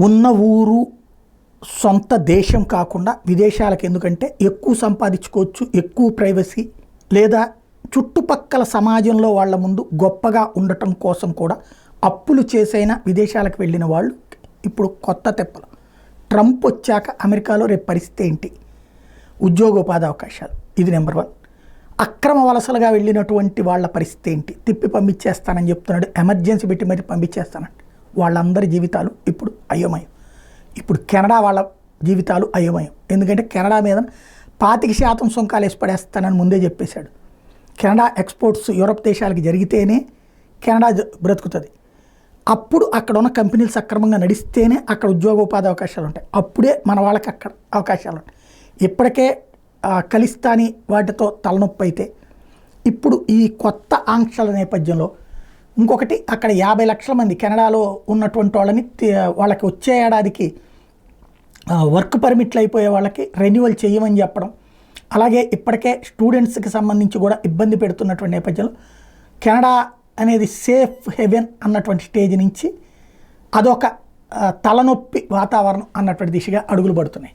ఉన్న ఊరు సొంత దేశం కాకుండా విదేశాలకు ఎందుకంటే ఎక్కువ సంపాదించుకోవచ్చు, ఎక్కువ ప్రైవసీ, లేదా చుట్టుపక్కల సమాజంలో వాళ్ళ ముందు గొప్పగా ఉండటం కోసం కూడా అప్పులు చేసైనా విదేశాలకు వెళ్ళిన వాళ్ళు ఇప్పుడు కొత్త తెప్పలు. ట్రంప్ వచ్చాక అమెరికాలో రేపు పరిస్థితి ఏంటి? ఉద్యోగోపాధి అవకాశాలు, ఇది నెంబర్ 1. అక్రమ వలసలుగా వెళ్ళినటువంటి వాళ్ళ పరిస్థితి ఏంటి? తిప్పి పంపించేస్తానని చెప్తున్నాడు, ఎమర్జెన్సీ పెట్టి మరి పంపించేస్తానండి. వాళ్ళందరి జీవితాలు ఇప్పుడు అయోమయం. ఇప్పుడు కెనడా వాళ్ళ జీవితాలు అయోమయం. ఎందుకంటే కెనడా మీద 25% సుంకాలు వేసి పడేస్తానని ముందే చెప్పేశాడు. కెనడా ఎక్స్పోర్ట్స్ యూరప్ దేశాలకి జరిగితేనే కెనడా బ్రతుకుతుంది. అప్పుడు అక్కడ ఉన్న కంపెనీలు సక్రమంగా నడిస్తేనే అక్కడ ఉద్యోగోపాధి అవకాశాలు ఉంటాయి. అప్పుడే మన వాళ్ళకి అక్కడ అవకాశాలు ఉంటాయి. ఇప్పటికే ఖలిస్తానీ వాటితో తలనొప్పి అయితే ఇప్పుడు ఈ కొత్త ఆంక్షల నేపథ్యంలో ఇంకొకటి, అక్కడ 50 లక్షల మంది కెనడాలో ఉన్నటువంటి వాళ్ళని వాళ్ళకి వచ్చే ఏడాదికి వర్క్ పర్మిట్లు అయిపోయే వాళ్ళకి రెన్యువల్ చేయమని చెప్పడం, అలాగే ఇప్పటికే స్టూడెంట్స్కి సంబంధించి కూడా ఇబ్బంది పెడుతున్నటువంటి నేపథ్యంలో కెనడా అనేది సేఫ్ హెవెన్ అన్నటువంటి స్టేజ్ నుంచి అదొక తలనొప్పి వాతావరణం అన్నటువంటి దిశగా అడుగులు పడుతున్నాయి.